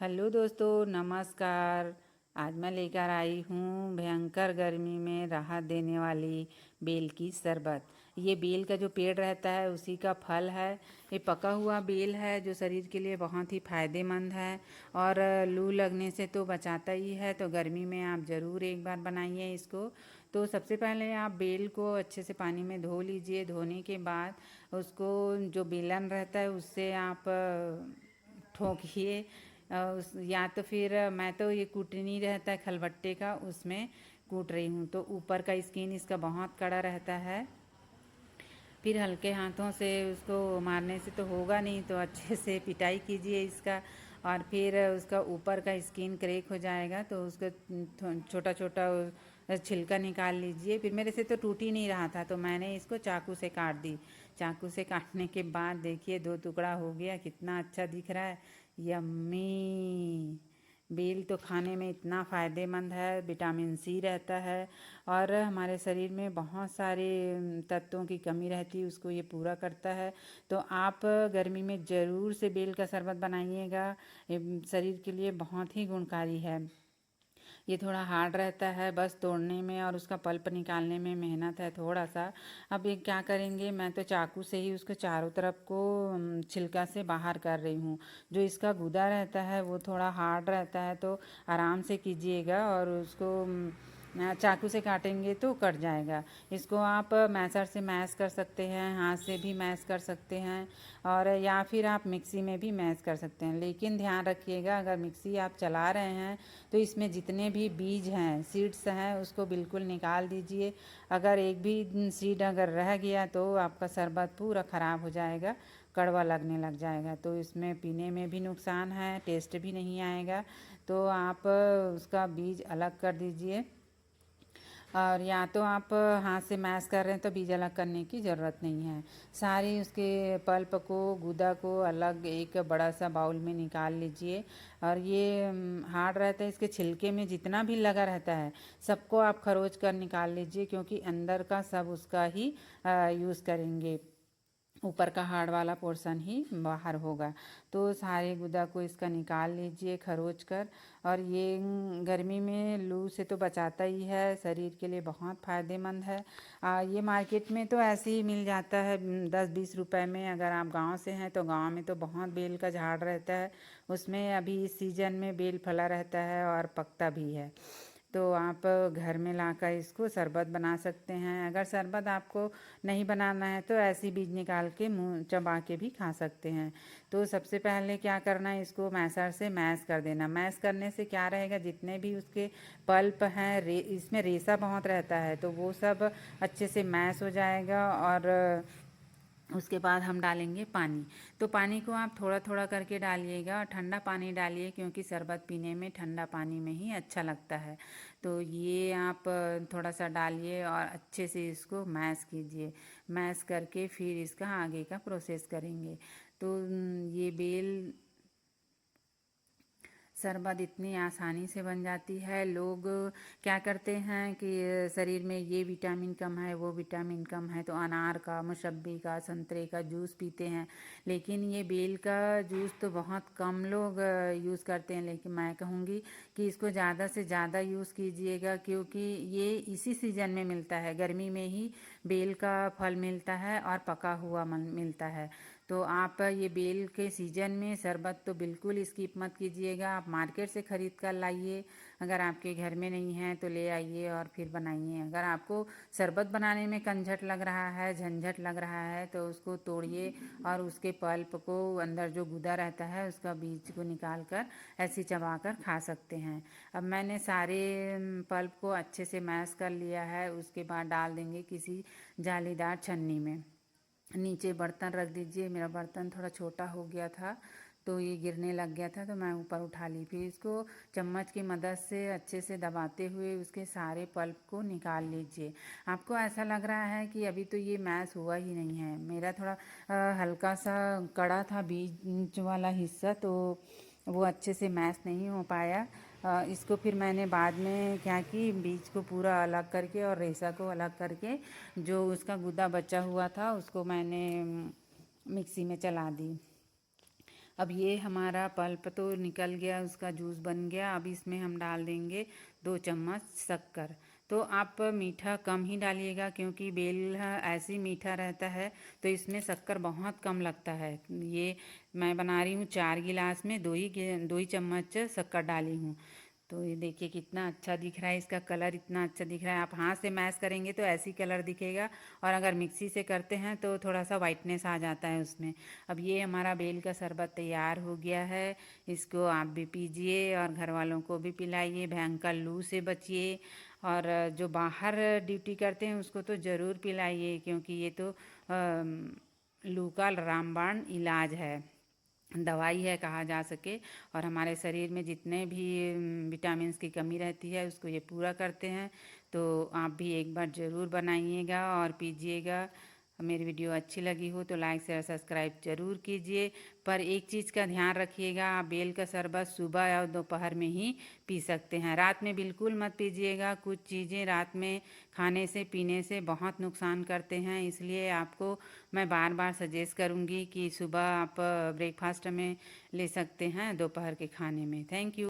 Hello दोस्तों, नमस्कार। आज मैं लेकर आई हूँ भयंकर गर्मी में राहत देने वाली बेल की शरबत। ये बेल का जो पेड़ रहता है उसी का फल है। ये पका हुआ बेल है जो शरीर के लिए बहुत ही फायदेमंद है और लू लगने से तो बचाता ही है। तो गर्मी में आप ज़रूर एक बार बनाइए इसको। तो सबसे पहले आप बेल को अच्छे से पानी में धो लीजिए। धोने के बाद उसको जो बेलन रहता है उससे आप ठोकिए। या तो फिर मैं तो ये कूटनी रहता है खलबट्टे का, उसमें कूट रही हूँ। तो ऊपर का स्किन इसका बहुत कड़ा रहता है। फिर हल्के हाथों से उसको मारने से तो होगा नहीं, तो अच्छे से पिटाई कीजिए इसका। और फिर उसका ऊपर का स्किन क्रैक हो जाएगा तो उसको छोटा छोटा छिलका निकाल लीजिए। फिर मेरे से तो टूट ही नहीं रहा था तो मैंने इसको चाकू से काट दी। चाकू से काटने के बाद देखिए 2 टुकड़ा हो गया, कितना अच्छा दिख रहा है। यम्मी। बेल तो खाने में इतना फ़ायदेमंद है, विटामिन सी रहता है और हमारे शरीर में बहुत सारे तत्वों की कमी रहती है, उसको ये पूरा करता है। तो आप गर्मी में ज़रूर से बेल का शरबत बनाइएगा। ये शरीर के लिए बहुत ही गुणकारी है। ये थोड़ा हार्ड रहता है, बस तोड़ने में और उसका पल्प निकालने में मेहनत है थोड़ा सा। अब ये क्या करेंगे, मैं तो चाकू से ही उसको चारों तरफ को छिलका से बाहर कर रही हूँ। जो इसका गूदा रहता है वो थोड़ा हार्ड रहता है, तो आराम से कीजिएगा और उसको चाकू से काटेंगे तो कट जाएगा। इसको आप मैशर से मैश कर सकते हैं, हाथ से भी मैश कर सकते हैं और या फिर आप मिक्सी में भी मैश कर सकते हैं। लेकिन ध्यान रखिएगा, अगर मिक्सी आप चला रहे हैं तो इसमें जितने भी बीज हैं, सीड्स हैं, उसको बिल्कुल निकाल दीजिए। अगर एक भी सीड अगर रह गया तो आपका शरबत पूरा ख़राब हो जाएगा, कड़वा लगने लग जाएगा। तो इसमें पीने में भी नुकसान है, टेस्ट भी नहीं आएगा। तो आप उसका बीज अलग कर दीजिए। और या तो आप हाथ से मैश कर रहे हैं तो बीज अलग करने की ज़रूरत नहीं है। सारी उसके पल्प को, गूदा को अलग एक बड़ा सा बाउल में निकाल लीजिए। और ये हार्ड रहता है, इसके छिलके में जितना भी लगा रहता है सबको आप खरोच कर निकाल लीजिए, क्योंकि अंदर का सब उसका ही यूज़ करेंगे। ऊपर का हार्ड वाला पोर्शन ही बाहर होगा। तो सारे गुदा को इसका निकाल लीजिए खरोच कर। और ये गर्मी में लू से तो बचाता ही है, शरीर के लिए बहुत फ़ायदेमंद है। ये मार्केट में तो ऐसे ही मिल जाता है 10-20 रुपए में। अगर आप गांव से हैं तो गांव में तो बहुत बेल का झाड़ रहता है, उसमें अभी इस सीज़न में बेल फला रहता है और पकता भी है। तो आप घर में लाकर इसको शरबत बना सकते हैं। अगर शरबत आपको नहीं बनाना है तो ऐसी बीज निकाल के मुँह चबा के भी खा सकते हैं। तो सबसे पहले क्या करना है, इसको मैशर से मैश कर देना। मैश करने से क्या रहेगा, जितने भी उसके पल्प हैं, इसमें रेसा बहुत रहता है, तो वो सब अच्छे से मैश हो जाएगा। और उसके बाद हम डालेंगे पानी। तो पानी को आप थोड़ा थोड़ा करके डालिएगा और ठंडा पानी डालिए, क्योंकि शरबत पीने में ठंडा पानी में ही अच्छा लगता है। तो ये आप थोड़ा सा डालिए और अच्छे से इसको मैश कीजिए। मैश करके फिर इसका आगे का प्रोसेस करेंगे। तो ये बेल शरबत इतनी आसानी से बन जाती है। लोग क्या करते हैं कि शरीर में ये विटामिन कम है, वो विटामिन कम है, तो अनार का, मौसम्बी का, संतरे का जूस पीते हैं। लेकिन ये बेल का जूस तो बहुत कम लोग यूज़ करते हैं। लेकिन मैं कहूँगी कि इसको ज़्यादा से ज़्यादा यूज़ कीजिएगा, क्योंकि ये इसी सीज़न में मिलता है। गर्मी में ही बेल का फल मिलता है और पका हुआ मिलता है। तो आप ये बेल के सीज़न में शरबत तो बिल्कुल स्किप मत कीजिएगा। आप मार्केट से ख़रीद कर लाइए, अगर आपके घर में नहीं है तो ले आइए और फिर बनाइए। अगर आपको शरबत बनाने में कंझट लग रहा है, झंझट लग रहा है, तो उसको तोड़िए और उसके पल्प को, अंदर जो गूदा रहता है उसका बीज को निकाल कर ऐसे चबा कर खा सकते हैं। अब मैंने सारे पल्प को अच्छे से मैश कर लिया है। उसके बाद डाल देंगे किसी जालीदार छन्नी में। नीचे बर्तन रख दीजिए। मेरा बर्तन थोड़ा छोटा हो गया था तो ये गिरने लग गया था, तो मैं ऊपर उठा ली। फिर इसको चम्मच की मदद से अच्छे से दबाते हुए उसके सारे पल्प को निकाल लीजिए। आपको ऐसा लग रहा है कि अभी तो ये मैश हुआ ही नहीं है। मेरा थोड़ा हल्का सा कड़ा था बीच वाला हिस्सा, तो वो अच्छे से मैश नहीं हो पाया। इसको फिर मैंने बाद में क्या कि बीज को पूरा अलग करके और रेशा को अलग करके, जो उसका गुदा बचा हुआ था उसको मैंने मिक्सी में चला दी। अब ये हमारा पल्प तो निकल गया, उसका जूस बन गया। अब इसमें हम डाल देंगे 2 चम्मच शक्कर। तो आप मीठा कम ही डालिएगा, क्योंकि बेल ऐसे ही मीठा रहता है, तो इसमें शक्कर बहुत कम लगता है। ये मैं बना रही हूँ 4 गिलास में 2 ही चम्मच शक्कर डाली हूँ। तो ये देखिए कितना अच्छा दिख रहा है, इसका कलर इतना अच्छा दिख रहा है। आप हाथ से मैश करेंगे तो ऐसी कलर दिखेगा, और अगर मिक्सी से करते हैं तो थोड़ा सा वाइटनेस आ जाता है उसमें। अब ये हमारा बेल का शरबत तैयार हो गया है। इसको आप भी पीजिए और घर वालों को भी पिलाइए। भयंकर लू से बचिए, और जो बाहर ड्यूटी करते हैं उसको तो ज़रूर पिलाइए, क्योंकि ये तो लू का रामबाण इलाज है, दवाई है कहा जा सके। और हमारे शरीर में जितने भी विटामिन्स की कमी रहती है उसको ये पूरा करते हैं। तो आप भी एक बार ज़रूर बनाइएगा और पीजिएगा। मेरी वीडियो अच्छी लगी हो तो लाइक शेयर सब्सक्राइब ज़रूर कीजिए। पर एक चीज़ का ध्यान रखिएगा, आप बेल का शरबत सुबह या दोपहर में ही पी सकते हैं, रात में बिल्कुल मत पीजिएगा। कुछ चीज़ें रात में खाने से पीने से बहुत नुकसान करते हैं, इसलिए आपको मैं बार बार सजेस्ट करूँगी कि सुबह आप ब्रेकफास्ट में ले सकते हैं, दोपहर के खाने में। Thank you.